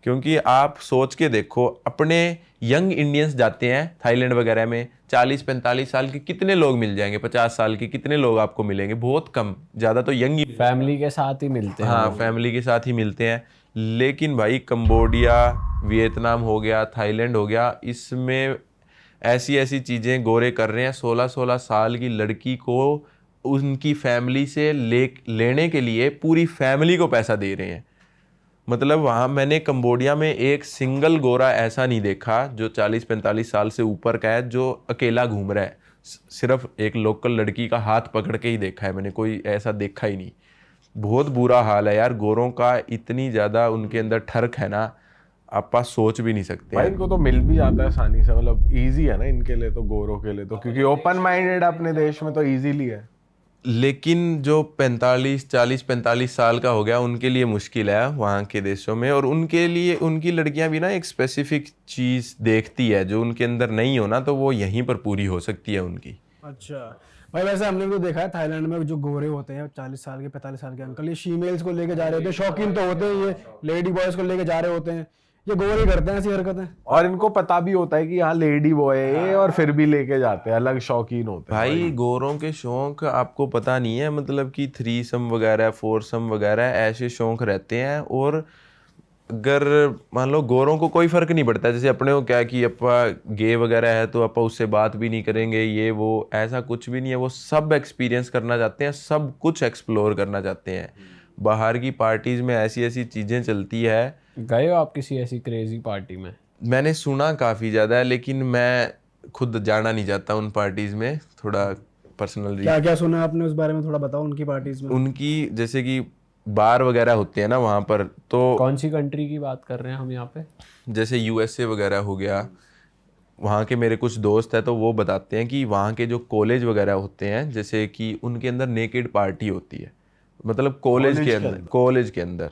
क्योंकि आप सोच के देखो, अपने यंग इंडियंस जाते हैं थाईलैंड वगैरह में, 40-45 साल के कितने लोग मिल जाएंगे, 50 साल के कितने लोग आपको मिलेंगे, बहुत कम, ज़्यादा तो यंग ही। फैमिली के साथ ही मिलते हैं। हाँ, फैमिली के साथ ही मिलते हैं। लेकिन भाई कंबोडिया, वियतनाम हो गया, थाईलैंड हो गया, इसमें ऐसी ऐसी चीज़ें गोरे कर रहे हैं। 16-16 साल की लड़की को उनकी फैमिली से लेने के लिए पूरी फैमिली को पैसा दे रहे हैं। मतलब वहाँ मैंने कंबोडिया में एक सिंगल गोरा ऐसा नहीं देखा जो 40-45 साल से ऊपर का है जो अकेला घूम रहा है। सिर्फ एक लोकल लड़की का हाथ पकड़ के ही देखा है मैंने, कोई ऐसा देखा ही नहीं। बहुत बुरा हाल है यार गोरों का, इतनी ज़्यादा उनके अंदर ठर्क है ना, आप सोच भी नहीं सकते भाई हैं। इनको तो मिल भी जाता है आसानी से, मतलब इजी है ना इनके लिए तो, गोरों के लिए तो, क्योंकि ओपन माइंडेड अपने देश में तो इजीली है। लेकिन जो 40-45 साल का हो गया उनके लिए मुश्किल है वहाँ के देशों में। और उनके लिए उनकी लड़कियां भी ना एक स्पेसिफिक चीज़ देखती है जो उनके अंदर नहीं हो ना, तो वो यहीं पर पूरी हो सकती है उनकी। अच्छा भाई, वैसे हमने भी तो देखा है थाईलैंड में जो गोरे होते हैं 40 साल के 45 साल के अंकल, ये फीमेल्स को लेके जा रहे होते हैं, शौकीन तो होते हैं, ये लेडी बॉयज को लेके जा रहे होते हैं, ये गोरे करते हैं ऐसी हरकतें। और इनको पता भी होता है कि यहाँ लेडी बॉय है ये, और फिर भी लेके जाते हैं, अलग शौकीन होते हैं भाई गोरों के शौक आपको पता नहीं है, मतलब कि थ्रीसम वगैरह, फोरसम वगैरह ऐसे शौक रहते हैं। और अगर मान लो गोरों को कोई फर्क नहीं पड़ता, जैसे अपने को क्या कि अपा गे वगैरह है तो अपा उससे बात भी नहीं करेंगे, ये वो, ऐसा कुछ भी नहीं है। वो सब एक्सपीरियंस करना चाहते हैं, सब कुछ एक्सप्लोर करना चाहते हैं। बाहर की पार्टीज में ऐसी ऐसी चीज़ें चलती है। गए हो आप किसी ऐसी क्रेजी पार्टी में? मैंने सुना काफ़ी ज़्यादा है, लेकिन मैं खुद जाना नहीं चाहता उन पार्टीज में, थोड़ा पर्सनल। क्या क्या सुना आपने उस बारे में, थोड़ा बताओ उनकी पार्टीज में। उनकी जैसे कि बार वगैरह होते हैं ना वहाँ पर, तो कौन सी कंट्री की बात कर रहे हैं हम यहाँ पे? जैसे यूएसए वगैरह हो गया, वहाँ के मेरे कुछ दोस्त हैं तो वो बताते हैं कि वहाँ के जो कॉलेज वगैरह होते हैं, जैसे कि उनके अंदर नेकेड पार्टी होती है। मतलब कॉलेज के अंदर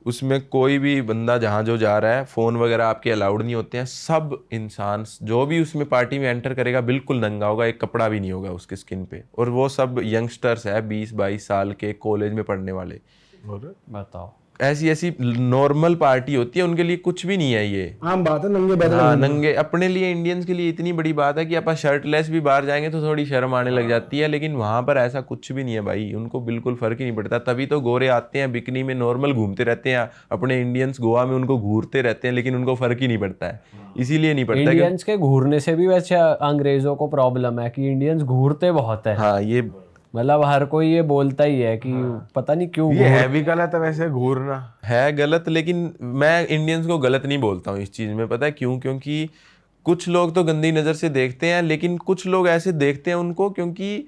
उसमें कोई भी बंदा जहाँ जो जा रहा है, फ़ोन वगैरह आपके अलाउड नहीं होते हैं। सब इंसान जो भी उसमें पार्टी में एंटर करेगा बिल्कुल नंगा होगा, एक कपड़ा भी नहीं होगा उसके स्किन पे। और वो सब यंगस्टर्स है 20-22 साल के, कॉलेज में पढ़ने वाले। बताओ, ऐसी ऐसी नॉर्मल पार्टी होती है, उनके लिए कुछ भी नहीं है ये। आम बात है, नंगे बैठे। हाँ, नंगे। अपने लिए इंडियंस के लिए इतनी बड़ी बात है कि आप शर्टलेस भी बाहर जाएंगे तो थोड़ी शर्म आने लग जाती है, लेकिन वहां पर ऐसा कुछ भी नहीं है भाई, उनको बिल्कुल फर्क ही नहीं पड़ता। तभी तो गोरे आते हैं बिकनी में, नॉर्मल घूमते रहते हैं। अपने इंडियंस गोवा में उनको घूरते रहते हैं, लेकिन उनको फर्क ही नहीं पड़ता है। इसीलिए नहीं पड़ता। इंडियंस के घूरने से भी वैसे अंग्रेजों को प्रॉब्लम है कि इंडियंस घूरते बहुत है। हाँ, ये मतलब हर कोई ये बोलता ही है कि पता नहीं क्यों ये है भी गलत है वैसे घूरना। है गलत, लेकिन मैं इंडियंस को गलत नहीं बोलता हूँ इस चीज़ में। पता है क्यों? क्योंकि कुछ लोग तो गंदी नज़र से देखते हैं, लेकिन कुछ लोग ऐसे देखते हैं उनको क्योंकि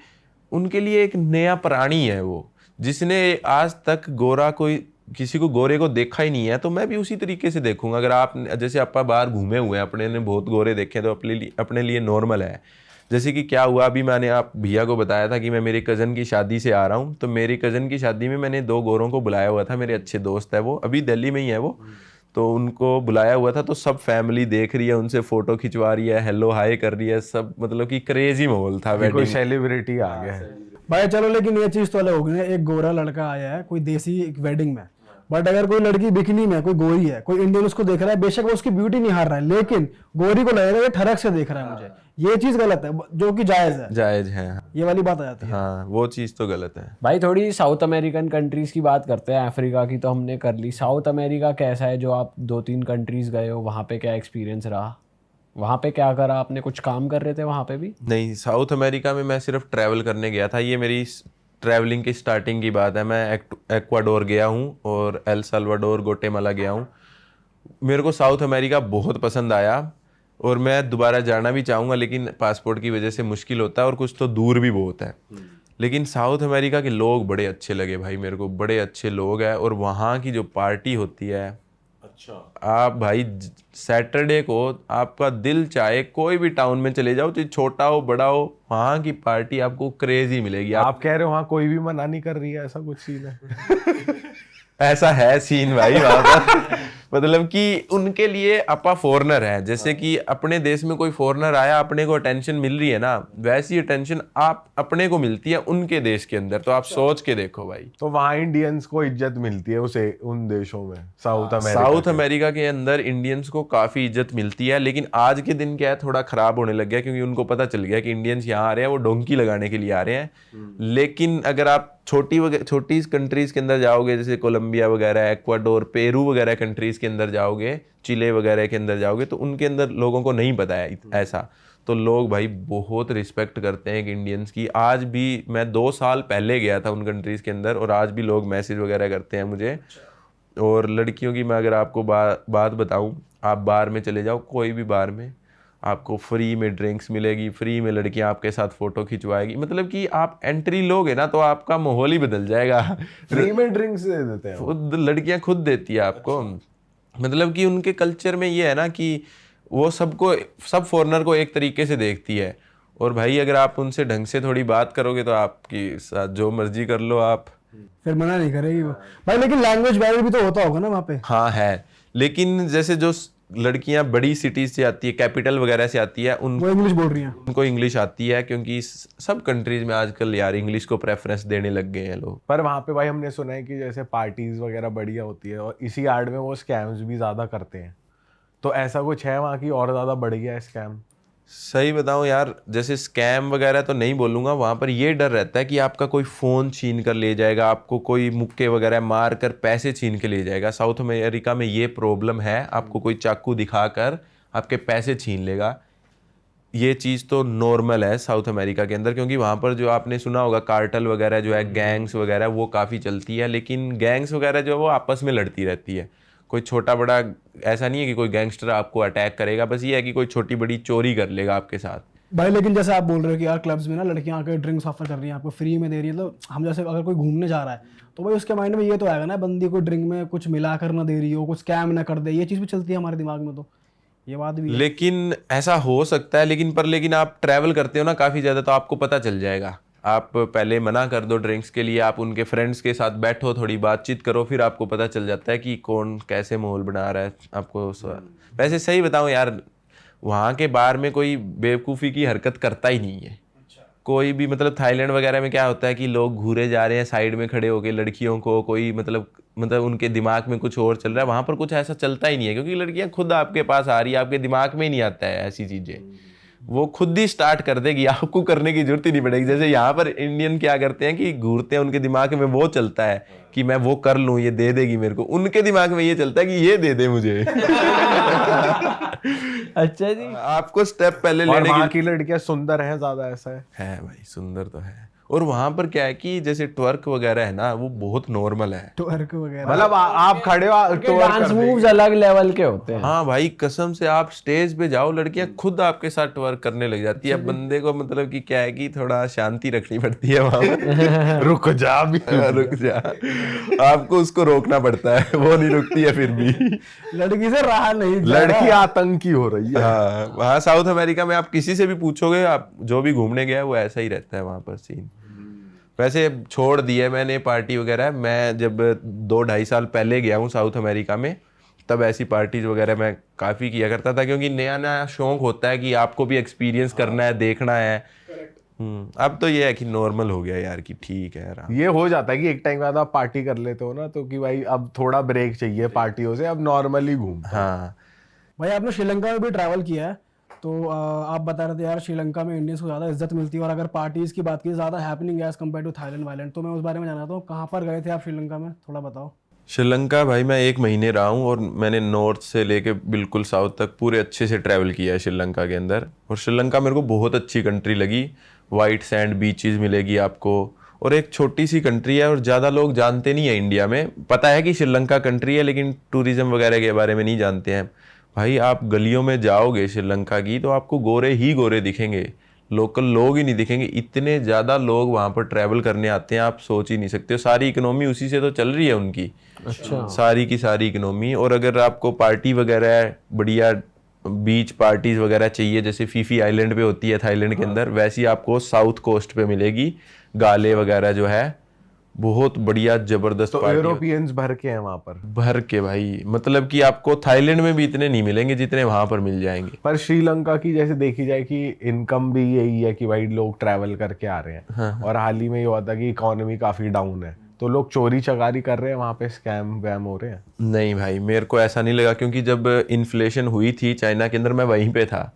उनके लिए एक नया प्राणी है वो, जिसने आज तक किसी को गोरे को देखा ही नहीं है। तो मैं भी उसी तरीके से देखूंगा। अगर आप जैसे आपा बाहर घूमे हुए हैं, अपने ने बहुत गोरे देखे, तो अपने लिए नॉर्मल है। जैसे कि क्या हुआ, अभी मैंने आप भैया को बताया था कि मैं मेरी कज़न की शादी से आ रहा हूँ, तो मेरी कज़न की शादी में मैंने 2 गोरों को बुलाया हुआ था। मेरे अच्छे दोस्त है वो, अभी दिल्ली में ही है वो, तो उनको बुलाया हुआ था। तो सब फैमिली देख रही है, उनसे फोटो खिंचवा रही है, हेलो हाय कर रही है सब, मतलब कि क्रेजी माहौल था। कोई वेडिंग सेलिब्रिटी आ गया है भाई चलो, लेकिन ये चीज तो अलग हो गई ना, एक गोरा लड़का आया है कोई देसी एक वेडिंग में, बट अगर कोई लड़की बिकनी में, कोई गोरी है, कोई इंडियन उसको देख रहा है, बेशक वो उसकी ब्यूटी नहीं हार रहा है, लेकिन गोरी को लगेगा ये ठरक से देख रहा है मुझे, ये चीज गलत है, जो कि जायज है। ये वाली बात आ जाती है। हाँ, वो चीज़ तो गलत है भाई। थोड़ी साउथ अमेरिकन कंट्रीज की बात करते हैं। अफ्रीका की तो हमने कर ली, साउथ अमेरिका कैसा है? जो आप 2-3 कंट्रीज गए हो, वहाँ पे क्या एक्सपीरियंस रहा? वहाँ पे क्या करा आपने? कुछ काम कर रहे थे वहाँ पे भी? नहीं, साउथ अमेरिका में मैं सिर्फ ट्रैवल करने गया था। ये मेरी ट्रैवलिंग की स्टार्टिंग की बात है। मैं एक्वाडोर गया हूँ और एल साल्वाडोर, ग्वाटेमाला गया हूँ। मेरे को साउथ अमेरिका बहुत पसंद आया और मैं दोबारा जाना भी चाहूँगा, लेकिन पासपोर्ट की वजह से मुश्किल होता है और कुछ तो दूर भी बहुत है। लेकिन साउथ अमेरिका के लोग बड़े अच्छे लगे भाई मेरे को, बड़े अच्छे लोग हैं। और वहाँ की जो पार्टी होती है, अच्छा, आप भाई सैटरडे को आपका दिल चाहे कोई भी टाउन में चले जाओ, चाहे छोटा हो बड़ा हो, वहाँ की पार्टी आपको क्रेजी मिलेगी। आप कह रहे हो वहाँ कोई भी मना नहीं कर रही है, ऐसा कुछ सीन है? ऐसा है सीन भाई वहाँ पर। मतलब कि उनके लिए अपा फॉरनर है, जैसे कि अपने देश में कोई फॉरनर आया, अपने को अटेंशन मिल रही है ना, वैसी अटेंशन आप अपने को मिलती है उनके देश के अंदर। तो आप सोच के देखो भाई। तो वहाँ इंडियंस को इज्जत मिलती है उसे उन देशों में, साउथ अमेरिका के अंदर इंडियंस को काफी इज्जत मिलती है, लेकिन आज के दिन क्या है, थोड़ा खराब होने लग गया, क्योंकि उनको पता चल गया कि इंडियंस यहाँ आ रहे हैं, वो डोंकी लगाने के लिए आ रहे हैं। लेकिन अगर आप छोटी कंट्रीज के अंदर जाओगे, जैसे कोलंबिया वगैरह, एक्वाडोर, पेरू वगैरह कंट्रीज के अंदर जाओगे, चिले वगैरह के अंदर जाओगे, तो उनके अंदर लोगों को नहीं पता है ऐसा। तो लोग भाई बहुत रिस्पेक्ट करते हैं इंडियंस की। आज भी मैं 2 साल पहले गया था उन कंट्रीज के अंदर, और आज भी लोग मैसेज वगैरह करते हैं मुझे। और लड़कियों की मैं अगर आपको बात बताऊं, आप बार में चले जाओ, कोई भी बार में आपको फ्री में ड्रिंक्स मिलेगी, फ्री में लड़कियां आपके साथ फोटो खिंचवाएगी। मतलब कि आप एंट्री लोगे ना तो आपका माहौल ही बदल जाएगा। फ्री में ड्रिंक्स दे देते हैं, खुद लड़कियां खुद देती है आपको। मतलब कि उनके कल्चर में ये है ना कि वो सब फॉरेनर को एक तरीके से देखती है। और भाई अगर आप उनसे ढंग से थोड़ी बात करोगे तो आपकी साथ जो मर्जी कर लो आप, फिर मना नहीं करेगी वो भाई। लेकिन लैंग्वेज बैरियर भी तो होता होगा ना वहाँ पे। हाँ है, लेकिन जैसे जो लड़कियां बड़ी सिटीज से आती है, कैपिटल वगैरह से आती है, वो इंग्लिश बोल रही हैं, उनको इंग्लिश आती है, क्योंकि सब कंट्रीज में आजकल यार इंग्लिश को प्रेफरेंस देने लग गए हैं लोग। पर वहाँ पे भाई हमने सुना है कि जैसे पार्टीज वगैरह बढ़िया होती है और इसी आड़ में वो स्कैम्स भी ज्यादा करते हैं। तो ऐसा कुछ है वहाँ की और ज्यादा बढ़ गया है स्कैम? सही बताऊं यार, जैसे स्कैम वगैरह तो नहीं बोलूंगा, वहां पर ये डर रहता है कि आपका कोई फोन छीन कर ले जाएगा, आपको कोई मुक्के वगैरह मार कर पैसे छीन के ले जाएगा। साउथ अमेरिका में ये प्रॉब्लम है, आपको कोई चाकू दिखाकर आपके पैसे छीन लेगा। ये चीज़ तो नॉर्मल है साउथ अमेरिका के अंदर, क्योंकि वहाँ पर जो आपने सुना होगा कार्टेल वगैरह जो है, गैंग्स वगैरह वो काफ़ी चलती है। लेकिन गैंग्स वगैरह जो है वो आपस में लड़ती रहती है, कोई छोटा बड़ा ऐसा नहीं है कि कोई गैंगस्टर आपको अटैक करेगा। बस ये है कि कोई छोटी बड़ी चोरी कर लेगा आपके साथ भाई। लेकिन जैसे आप बोल रहे हो कि यार क्लब्स में ना लड़कियां आकर ड्रिंक्स ऑफर कर रही हैं, आपको फ्री में दे रही है, तो हम जैसे अगर कोई घूमने जा रहा है तो भाई उसके माइंड में ये तो आएगा ना, बंदी को ड्रिंक में कुछ मिला कर ना दे रही हो, कुछ स्कैम ना कर दे। ये चीज़ भी चलती है हमारे दिमाग में, तो ये बात भी है। लेकिन ऐसा हो सकता है, लेकिन आप ट्रैवल करते हो ना काफ़ी ज़्यादा, तो आपको पता चल जाएगा। आप पहले मना कर दो ड्रिंक्स के लिए, आप उनके फ्रेंड्स के साथ बैठो, थोड़ी बातचीत करो, फिर आपको पता चल जाता है कि कौन कैसे माहौल बना रहा है आपको। वैसे सही बताऊं यार, वहाँ के बार में कोई बेवकूफ़ी की हरकत करता ही नहीं है कोई भी। मतलब थाईलैंड वगैरह में क्या होता है कि लोग घूरे जा रहे हैं साइड में खड़े होके लड़कियों को, कोई मतलब उनके दिमाग में कुछ और चल रहा है। वहाँ पर कुछ ऐसा चलता ही नहीं है, क्योंकि लड़कियाँ खुद आपके पास आ रही है, आपके दिमाग में ही नहीं आता है ऐसी चीज़ें। वो खुद ही स्टार्ट कर देगी, आपको करने की जरूरत ही नहीं पड़ेगी। जैसे यहाँ पर इंडियन क्या करते हैं कि घूरते हैं, उनके दिमाग में वो चलता है कि मैं वो कर लूँ, ये दे देगी मेरे को। उनके दिमाग में ये चलता है कि ये दे दे मुझे। अच्छा जी, आपको स्टेप पहले लेने की लड़कियां सुंदर हैं ज्यादा, ऐसा है भाई सुंदर तो है। और वहां पर क्या है कि जैसे ट्वर्क वगैरह है ना, वो बहुत नॉर्मल है। ट्वर्क वगैरह मतलब आप खड़े हो, डांस मूव्स अलग लेवल के होते हैं। हाँ भाई कसम से, आप स्टेज पे जाओ, लड़कियां खुद आपके साथ ट्वर्क करने लग जाती है। बंदे को मतलब कि क्या है कि थोड़ा शांति रखनी पड़ती है वहां पर। रुक जा भी, रुक जा, आपको उसको रोकना पड़ता है, वो नहीं रुकती है फिर भी। लड़की से रहा नहीं, लड़की आतंकी हो रही है। हाँ, वहाँ साउथ अमेरिका में आप किसी से भी पूछोगे, आप जो भी घूमने गया है वो ऐसा ही रहता है वहाँ पर सीन। वैसे छोड़ दिए मैंने पार्टी वगैरह। मैं जब 2-2.5 साल पहले गया हूँ साउथ अमेरिका में, तब ऐसी पार्टीज वगैरह मैं काफ़ी किया करता था, क्योंकि नया नया शौक होता है कि आपको भी एक्सपीरियंस करना है, देखना है। अब तो ये है कि नॉर्मल हो गया यार, कि ठीक है यार। ये हो जाता है कि एक टाइम बाद आप पार्टी कर लेते हो ना, तो कि भाई अब थोड़ा ब्रेक चाहिए पार्टियों से, अब नॉर्मली घूम। हाँ भाई आपने श्रीलंका में भी ट्रैवल किया है, तो आप बता रहे थे यार श्रीलंका में इंडियंस को ज़्यादा इज्जत मिलती है, और अगर पार्टीज़ की बात की ज़्यादा हैपनिंग है एज कम्पेयर टू थाईलैंड वाईलैंड। तो मैं उस बारे में जानना हूँ, कहाँ पर गए थे आप श्रीलंका में, थोड़ा बताओ। श्रीलंका भाई मैं 1 महीने रहा हूँ, और मैंने नॉर्थ से लेके बिल्कुल साउथ तक पूरे अच्छे से ट्रैवल किया है श्रीलंका के अंदर। और श्रीलंका मेरे को बहुत अच्छी कंट्री लगी। वाइट सैंड बीचेस मिलेगी आपको, और एक छोटी सी कंट्री है, और ज़्यादा लोग जानते नहीं है इंडिया में। पता है कि श्रीलंका कंट्री है, लेकिन टूरिज्म वगैरह के बारे में नहीं जानते हैं। भाई आप गलियों में जाओगे श्रीलंका की, तो आपको गोरे ही गोरे दिखेंगे, लोकल लोग ही नहीं दिखेंगे। इतने ज़्यादा लोग वहाँ पर ट्रैवल करने आते हैं, आप सोच ही नहीं सकते हो। सारी इकोनॉमी उसी से तो चल रही है उनकी। अच्छा, सारी की सारी इकोनॉमी। और अगर आपको पार्टी वगैरह बढ़िया बीच पार्टीज वगैरह चाहिए, जैसे फीफी आइलैंड पे होती है थाईलैंड के अंदर, वैसी आपको साउथ कोस्ट पे मिलेगी। गाले वगैरह जो है बहुत बढ़िया जबरदस्त तो पार्टी यूरोपियंस भर के हैं वहां पर। भर के भाई, मतलब कि आपको थाईलैंड में भी इतने नहीं मिलेंगे जितने वहां पर मिल जाएंगे। पर श्रीलंका की जैसे देखी जाए कि इनकम भी यही है कि भाई लोग ट्रैवल करके आ रहे हैं, और हाल ही में ये हुआ था कि इकोनॉमी काफी डाउन है, तो लोग चोरी चकारी कर रहे हैं वहां पे, स्कैम वैम हो रहे हैं। नहीं भाई, मेरे को ऐसा नहीं लगा, क्योंकि जब इन्फ्लेशन हुई थी चाइना के अंदर मैं वहीं पे था।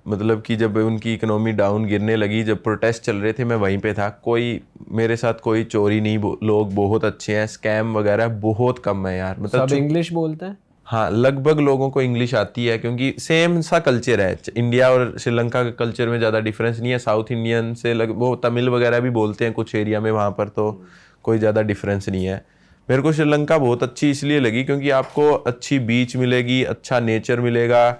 मतलब कि जब उनकी इकोनॉमी डाउन गिरने लगी, जब प्रोटेस्ट चल रहे थे, मैं वहीं पे था। कोई मेरे साथ कोई चोरी नहीं, लोग बहुत अच्छे हैं, स्कैम वगैरह बहुत कम है यार। मतलब सब इंग्लिश बोलते हैं? हाँ, लगभग लोगों को इंग्लिश आती है, क्योंकि सेम सा कल्चर है। इंडिया और श्रीलंका के कल्चर में ज़्यादा डिफरेंस नहीं है। साउथ इंडियन से वो तमिल वगैरह भी बोलते हैं कुछ एरिया में वहाँ पर, तो कोई ज़्यादा डिफरेंस नहीं है। मेरे को श्रीलंका बहुत अच्छी इसलिए लगी क्योंकि आपको अच्छी बीच मिलेगी, अच्छा नेचर मिलेगा।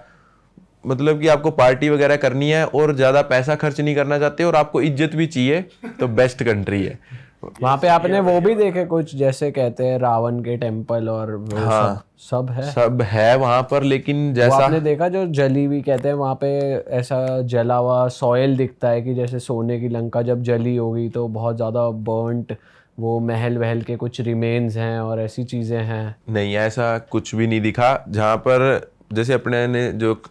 मतलब कि आपको पार्टी वगैरह करनी है और ज़्यादा पैसा खर्च नहीं करना चाहते और आपको इज्जत भी चाहिए, तो बेस्ट कंट्री है। वहाँ पे आपने वो भी देखे कुछ, जैसे कहते हैं रावण के टेम्पल और वो हाँ, सब है? सब है वहाँ पर, लेकिन वो जैसा आपने देखा जो जली हुई, कहते हैं वहाँ पे ऐसा जला हुआ सॉयल दिखता है कि जैसे सोने की लंका जब जली होगी तो बहुत ज़्यादा बर्न्ट वो महल वहल के कुछ रिमेन्स हैं और ऐसी चीज़ें हैं। नहीं, ऐसा कुछ भी नहीं दिखा। जहाँ पर जैसे अपने ने जो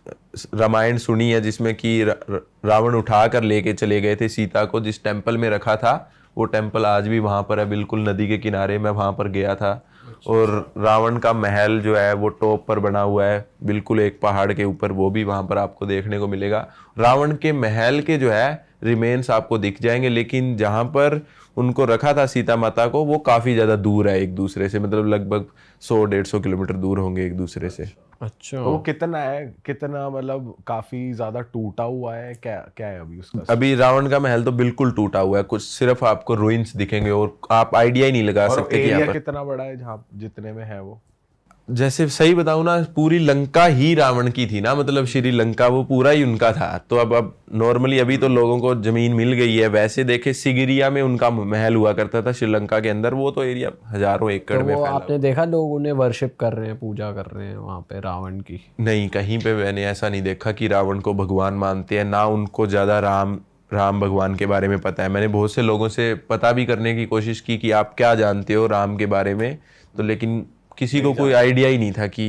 रामायण सुनी है जिसमें कि रावण उठा कर लेके चले गए थे सीता को, जिस टेम्पल में रखा था, वो टेम्पल आज भी वहाँ पर है, बिल्कुल नदी के किनारे। मैं वहाँ पर गया था। और रावण का महल जो है वो टॉप पर बना हुआ है, बिल्कुल एक पहाड़ के ऊपर, वो भी वहाँ पर आपको देखने को मिलेगा। रावण के महल के जो है रिमेन्स आपको दिख जाएंगे, लेकिन जहाँ पर उनको रखा था सीता माता को, वो काफ़ी ज़्यादा दूर है एक दूसरे से, मतलब लगभग 100-150 किलोमीटर दूर होंगे एक दूसरे से। अच्छा, तो वो कितना है, कितना मतलब काफी ज्यादा टूटा हुआ है, क्या क्या है अभी उसका? अभी रावण का महल तो बिल्कुल टूटा हुआ है, कुछ सिर्फ आपको रुइंस दिखेंगे और आप आइडिया ही नहीं लगा और सकते कि यहाँ एरिया पर कितना बड़ा है जहाँ जितने में है वो? जैसे सही बताऊं ना, पूरी लंका ही रावण की थी ना, मतलब श्रीलंका वो पूरा ही उनका था। तो अब नॉर्मली अभी तो लोगों को जमीन मिल गई है, वैसे देखे सिगिरिया में उनका महल हुआ करता था श्रीलंका के अंदर, वो तो एरिया हजारों एकड़ तो में वो फैला आपने देखा लोग उन्हें वर्शिप कर रहे हैं, पूजा कर रहे हैं वहाँ पे रावण की? नहीं, कहीं पे मैंने ऐसा नहीं देखा कि रावण को भगवान मानते हैं, ना उनको ज्यादा राम भगवान के बारे में पता है। मैंने बहुत से लोगों से पता भी करने की कोशिश की कि आप क्या जानते हो राम के बारे में, तो लेकिन किसी को कोई आइडिया ही नहीं था कि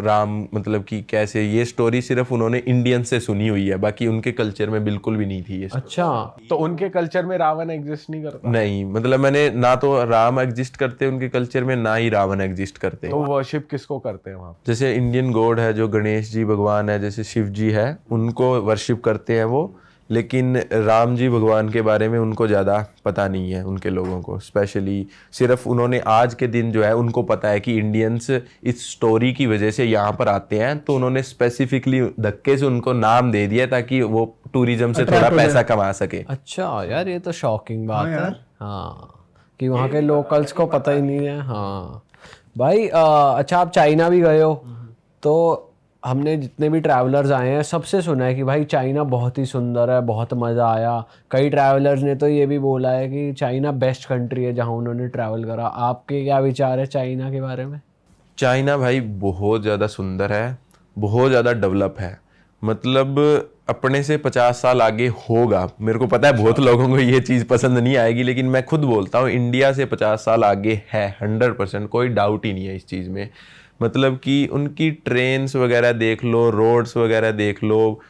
राम मतलब कि कैसे। ये स्टोरी सिर्फ उन्होंने इंडियन से सुनी हुई है, बाकी उनके कल्चर में बिल्कुल भी नहीं थी ये। अच्छा, तो उनके कल्चर में रावण एग्जिस्ट नहीं करता? नहीं, मतलब मैंने ना तो राम एग्जिस्ट करते उनके कल्चर में, ना ही रावण एग्जिस्ट करते। तो वर्शिप किसको करते हैं वहाँ? जैसे इंडियन गॉड है जो गणेश जी भगवान है, जैसे शिव जी है, उनको वर्शिप करते हैं वो। लेकिन राम जी भगवान के बारे में उनको ज़्यादा पता नहीं है, उनके लोगों को स्पेशली। सिर्फ उन्होंने आज के दिन जो है उनको पता है कि इंडियंस इस स्टोरी की वजह से यहाँ पर आते हैं, तो उन्होंने स्पेसिफिकली धक्के से उनको नाम दे दिया ताकि वो टूरिज्म से थोड़ा पैसा कमा सके। अच्छा यार, ये तो शॉकिंग बात है। हाँ, कि वहाँ के लोकल्स को पता ही नहीं है। हाँ भाई, अच्छा आप चाइना भी गए हो, तो हमने जितने भी ट्रैवलर्स आए हैं सबसे सुना है कि भाई चाइना बहुत ही सुंदर है, बहुत मज़ा आया। कई ट्रैवलर्स ने तो ये भी बोला है कि चाइना बेस्ट कंट्री है जहाँ उन्होंने ट्रैवल करा। आपके क्या विचार है चाइना के बारे में? चाइना भाई बहुत ज़्यादा सुंदर है, बहुत ज़्यादा डेवलप है, मतलब अपने से 50 साल आगे होगा। मेरे को पता है बहुत लोगों को ये चीज़ पसंद नहीं आएगी, लेकिन मैं खुद बोलता हूँ इंडिया से 50 साल आगे है, 100%, कोई डाउट ही नहीं है इस चीज़ में। मतलब कि उनकी ट्रेन्स वगैरह देख लो, रोड्स वगैरह देख लो,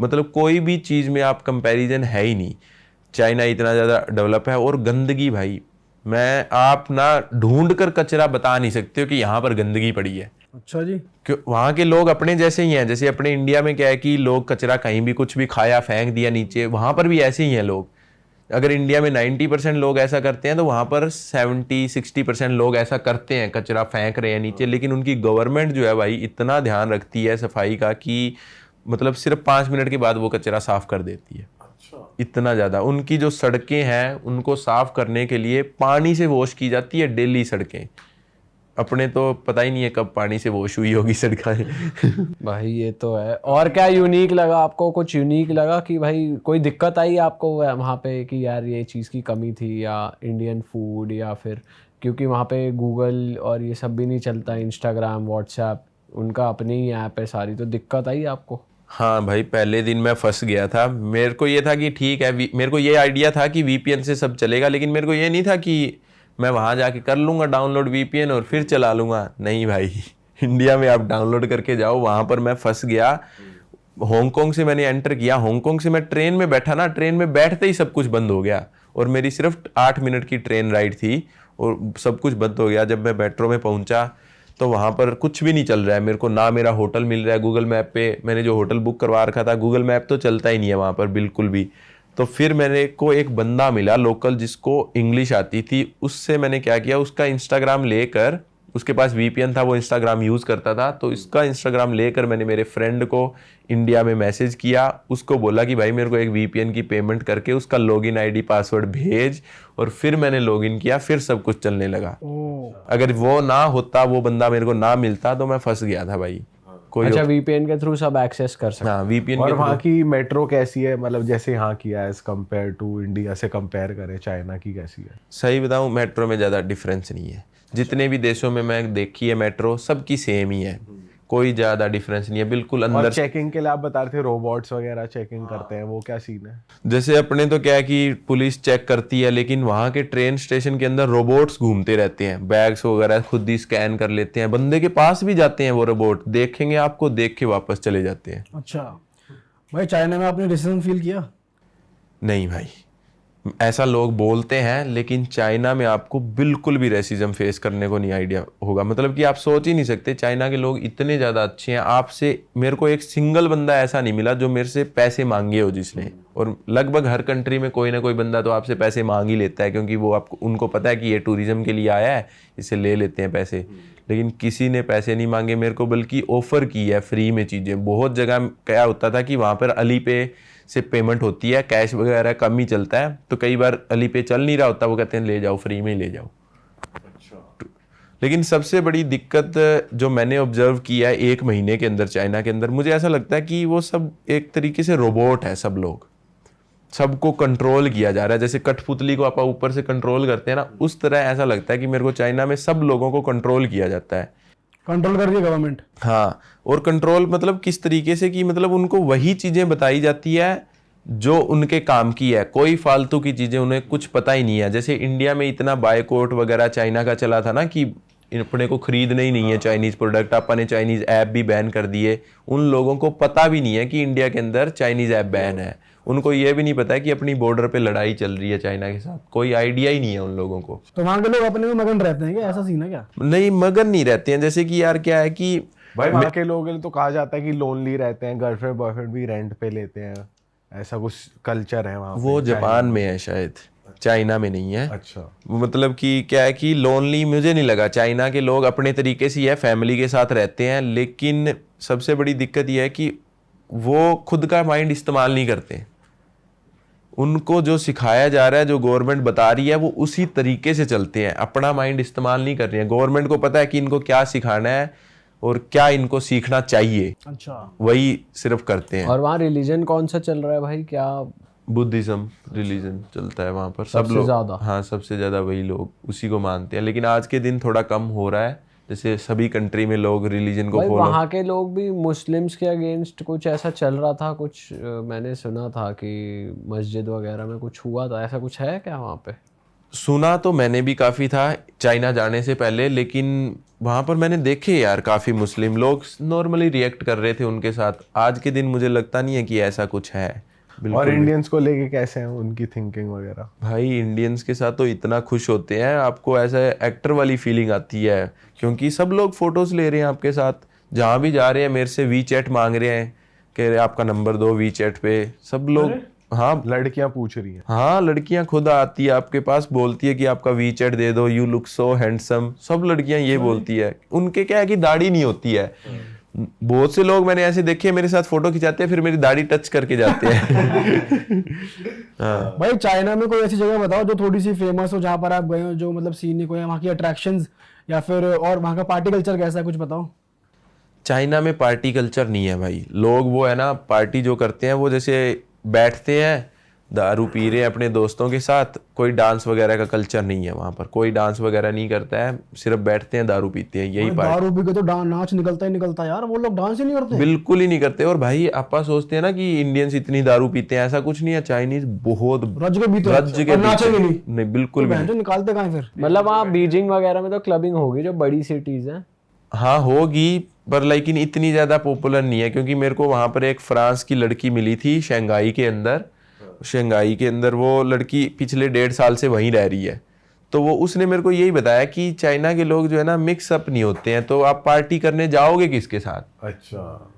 मतलब कोई भी चीज़ में आप कंपैरिजन है ही नहीं। चाइना इतना ज़्यादा डेवलप है। और गंदगी भाई, आप ना ढूंढ कर कचरा बता नहीं सकते हो कि यहाँ पर गंदगी पड़ी है। अच्छा जी। क्यों? वहाँ के लोग अपने जैसे ही हैं। जैसे अपने इंडिया में क्या है कि लोग कचरा कहीं भी कुछ भी खाया फेंक दिया नीचे, वहाँ पर भी ऐसे ही हैं लोग। अगर इंडिया में 90% लोग ऐसा करते हैं तो वहाँ पर 70-60% लोग ऐसा करते हैं, कचरा फेंक रहे हैं नीचे। लेकिन उनकी गवर्नमेंट जो है भाई इतना ध्यान रखती है सफाई का कि मतलब सिर्फ 5 मिनट के बाद वो कचरा साफ कर देती है। इतना ज़्यादा उनकी जो सड़कें हैं उनको साफ करने के लिए पानी से वॉश की जाती है डेली सड़कें। अपने तो पता ही नहीं है कब पानी से वॉश हुई होगी सड़कें। भाई ये तो है। और क्या यूनिक लगा आपको? कुछ यूनिक लगा कि भाई कोई दिक्कत आई आपको वहाँ पे कि यार ये चीज़ की कमी थी, या इंडियन फूड, या फिर क्योंकि वहाँ पे गूगल और ये सब भी नहीं चलता, इंस्टाग्राम, व्हाट्सएप, उनका अपनी ही ऐप है सारी, तो दिक्कत आई आपको? हाँ भाई, पहले दिन मैं फंस गया था। मेरे को ये था कि ठीक है, मेरे को ये आइडिया था कि VPN से सब चलेगा, लेकिन मेरे को ये नहीं था कि मैं वहाँ जाके कर लूँगा डाउनलोड VPN और फिर चला लूँगा। नहीं भाई, इंडिया में आप डाउनलोड करके जाओ। वहाँ पर मैं फंस गया। हांगकांग से मैंने एंटर किया, हांगकांग से मैं ट्रेन में बैठा ना, ट्रेन में बैठते ही सब कुछ बंद हो गया और मेरी सिर्फ 8 मिनट की ट्रेन राइड थी और सब कुछ बंद हो गया। जब मैं मेट्रो में पहुंचा तो वहाँ पर कुछ भी नहीं चल रहा है मेरे को, ना मेरा होटल मिल रहा है। गूगल मैप पे मैंने जो होटल बुक करवा रखा था, गूगल मैप तो चलता ही नहीं है वहाँ पर बिल्कुल भी। तो फिर मेरे को एक बंदा मिला लोकल जिसको इंग्लिश आती थी, उससे मैंने क्या किया, उसका इंस्टाग्राम लेकर, उसके पास VPN था, वो इंस्टाग्राम यूज़ करता था, तो इसका इंस्टाग्राम लेकर मैंने मेरे फ्रेंड को इंडिया में मैसेज किया, उसको बोला कि भाई मेरे को एक VPN की पेमेंट करके उसका लॉगिन ID पासवर्ड भेज, और फिर मैंने लॉगिन किया, फिर सब कुछ चलने लगा। अगर वो ना होता, वो बंदा मेरे को ना मिलता तो मैं फंस गया था भाई। कोई अच्छा, VPN के थ्रू सब एक्सेस कर सकते। हाँ, VPN और के वहाँ की मेट्रो कैसी है, मतलब जैसे यहाँ की है एज कम्पेयर टू इंडिया से कंपेयर करें, चाइना की कैसी है? सही बताऊं, मेट्रो में ज़्यादा डिफरेंस नहीं है। जितने भी देशों में मैं देखी है मेट्रो, सबकी सेम ही है, कोई ज़्यादा डिफरेंस नहीं है बिल्कुल। और अंदर चेकिंग के लिए आप बता रहे थे रोबोट्स वगैरह चेकिंग करते हैं, वो क्या सीन है? जैसे अपने तो क्या है कि पुलिस चेक करती है, लेकिन वहाँ के ट्रेन स्टेशन के अंदर रोबोट्स घूमते रहते हैं, बैग्स वगैरह खुद ही स्कैन कर लेते हैं, बंदे के पास भी जाते हैं वो रोबोट, देखेंगे आपको, देख के वापस चले जाते हैं। अच्छा भाई, चाइना में आपने रेसिज्म फील किया? नहीं भाई, ऐसा लोग बोलते हैं, लेकिन चाइना में आपको बिल्कुल भी रेसिज्म फेस करने को नहीं आइडिया होगा। मतलब कि आप सोच ही नहीं सकते, चाइना के लोग इतने ज़्यादा अच्छे हैं। आपसे मेरे को एक सिंगल बंदा ऐसा नहीं मिला जो मेरे से पैसे मांगे हो जिसने, और लगभग हर कंट्री में कोई ना कोई बंदा तो आपसे पैसे मांग ही लेता है, क्योंकि वो आपको, उनको पता है कि ये टूरिज्म के लिए आया है, इससे ले लेते हैं पैसे। लेकिन किसी ने पैसे नहीं मांगे मेरे को, बल्कि ऑफर की है फ्री में चीज़ें। बहुत जगह क्या होता था कि वहाँ पर अली पे से पेमेंट होती है, कैश वगैरह कम ही चलता है, तो कई बार अली पे चल नहीं रहा होता, वो कहते हैं ले जाओ, फ्री में ही ले जाओ। लेकिन सबसे बड़ी दिक्कत जो मैंने ऑब्जर्व किया है 1 महीने के अंदर चाइना के अंदर, मुझे ऐसा लगता है कि वो सब एक तरीके से रोबोट है। सब लोग, सबको कंट्रोल किया जा रहा है। जैसे कठपुतली को आप ऊपर से कंट्रोल करते हैं ना, उस तरह ऐसा लगता है कि मेरे को चाइना में सब लोगों को कंट्रोल किया जाता है। कंट्रोल कर रही है गवर्नमेंट? हाँ, और कंट्रोल मतलब किस तरीके से कि मतलब उनको वही चीजें बताई जाती है जो उनके काम की है, कोई फालतू की चीजें उन्हें कुछ पता ही नहीं है। जैसे इंडिया में इतना बायकॉट वगैरह चाइना का चला था ना कि अपने को खरीदना ही नहीं है चाइनीज प्रोडक्ट, अपने चाइनीज ऐप भी बैन कर दिए। उन लोगों को पता भी नहीं है कि इंडिया के अंदर चाइनीज ऐप बैन है, उनको ये भी नहीं पता है कि अपनी बॉर्डर पे लड़ाई चल रही है चाइना के साथ, कोई आइडिया ही नहीं है उन लोगों को। तो वहाँ के लोग अपने में मगन रहते हैं क्या? ऐसा सीन है क्या? नहीं, मगन नहीं रहते हैं। जैसे कि यार क्या है कि भाई वहाँ के लोग तो कहा जाता है कि लोनली रहते हैं, गर्लफ्रेंड बॉयफ्रेंड भी रेंट पे लेते हैं, ऐसा कुछ कल्चर है वहाँ पे। वो जापान में है शायद, चाइना में नहीं है। अच्छा, मतलब कि क्या है कि लोनली मुझे नहीं लगा। चाइना के लोग अपने तरीके से ही है, फैमिली के साथ रहते हैं, लेकिन सबसे बड़ी दिक्कत यह है कि वो खुद का माइंड इस्तेमाल नहीं करते। उनको जो सिखाया जा रहा है, जो गवर्नमेंट बता रही है, वो उसी तरीके से चलते हैं, अपना माइंड इस्तेमाल नहीं कर रहे हैं। गवर्नमेंट को पता है कि इनको क्या सिखाना है और क्या इनको सीखना चाहिए, अच्छा, वही सिर्फ करते हैं। और वहाँ रिलीजन कौन सा चल रहा है भाई? क्या बुद्धिज्म रिलीजन चलता है वहाँ पर, सब सबसे लोग। ज्यादा? हाँ, सबसे ज़्यादा वही लोग उसी को मानते हैं, लेकिन आज के दिन थोड़ा कम हो रहा है। जैसे सभी कंट्री में लोग रिलीजन को भाई फॉलो। वहाँ के लोग भी मुस्लिम्स के अगेंस्ट कुछ ऐसा चल रहा था, कुछ मैंने सुना था कि मस्जिद वगैरह में कुछ हुआ था, ऐसा कुछ है क्या वहाँ पे? सुना तो मैंने भी काफ़ी था चाइना जाने से पहले, लेकिन वहाँ पर मैंने देखे यार काफ़ी मुस्लिम लोग नॉर्मली रिएक्ट कर रहे थे उनके साथ। आज के दिन मुझे लगता नहीं है कि ऐसा कुछ है। और इंडियंस को लेके कैसे हैं उनकी थिंकिंग वगैरह? भाई इंडियंस के साथ तो इतना खुश होते हैं, आपको ऐसा एक्टर वाली फीलिंग आती है, क्योंकि सब लोग फोटोज ले रहे हैं आपके साथ, जहाँ भी जा रहे हैं मेरे से WeChat मांग रहे हैं कि आपका नंबर दो WeChat पे, सब लोग। हाँ, लड़कियां पूछ रही हैं? हाँ, लड़कियां खुद आती है आपके पास, बोलती है कि आपका WeChat दे दो, यू लुक सो हैंडसम। सब लड़कियां ये बोलती है। उनके क्या है कि दाढ़ी नहीं होती है। बहुत से लोग मैंने ऐसे देखे मेरे साथ फोटो खिंचाते हैं, फिर मेरी दाढ़ी टच करके जाते हैं। हाँ। भाई चाइना में कोई ऐसी जगह बताओ जो थोड़ी सी फेमस हो, जहाँ पर आप गए हो, जो मतलब सीनिक हो, या वहाँ की अट्रैक्शंस, या फिर और वहाँ का पार्टी कल्चर कैसा है, कुछ बताओ। चाइना में पार्टी कल्चर नहीं है भाई। लोग वो है ना, पार्टी जो करते हैं वो जैसे बैठते हैं दारू पी रहे हैं अपने दोस्तों के साथ, कोई डांस वगैरह का कल्चर नहीं है वहाँ पर, कोई डांस वगैरह नहीं करता है, सिर्फ बैठते हैं दारू पीते हैं, यही पार्टी। दारू पी के तो नाच निकलता ही निकलता है यार, वो लोग डांस ही नहीं करते। बिल्कुल ही नहीं करते। और भाई आपा सोचते हैं ना कि इंडियंस इतनी दारू पीते हैं, ऐसा कुछ नहीं है। चाइनीज बहुत रज के पीते रज के और नाचेंगे नहीं। नहीं, बिल्कुल भी नहीं। जो निकालते कहाँ फिर? मतलब वहाँ बीजिंग वगैरह में तो क्लबिंग होगी जो बड़ी सिटीज हैं। हाँ होगी, पर लेकिन इतनी ज़्यादा पॉपुलर नहीं है, क्योंकि मेरे को वहाँ पर एक फ्रांस की लड़की मिली थी शंघाई के अंदर। शंघाई के अंदर वो लड़की पिछले 1.5 साल से वहीं रह रही है। तो वो उसने मेरे को यही बताया कि चाइना के लोग जो है ना मिक्स अप नहीं होते हैं, तो आप पार्टी करने जाओगे किसके साथ? अच्छा,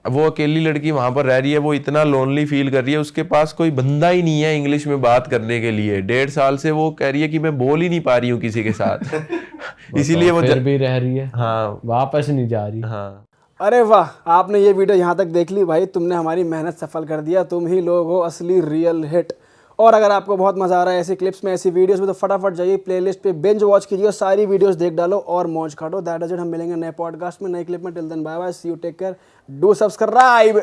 वो अकेली लड़की वहां पर रह रही है, वो इतना लोनली फील कर रही है, उसके पास कोई बंदा ही नहीं है इंग्लिश में बात करने के लिए। 1.5 साल से वो कह रही है कि मैं बोल ही नहीं पा रही हूँ किसी के साथ। इसीलिए वो फिर भी रह रही है, हाँ वापस नहीं जा रही। हाँ। अरे वाह, आपने ये वीडियो यहाँ तक देख ली भाई, तुमने हमारी मेहनत सफल कर दिया। तुम ही लोग हो असली रियल हिट। और अगर आपको बहुत मजा आ रहा है ऐसी क्लिप्स में, ऐसी वीडियोस में, तो फटाफट जाइए प्लेलिस्ट पे बिंज वॉच कीजिए और सारी वीडियोस देख डालो और मौज काटो। That is it. हम मिलेंगे नए पॉडकास्ट में, नए क्लिप में। Till then bye bye, see you, take care, do subscribe.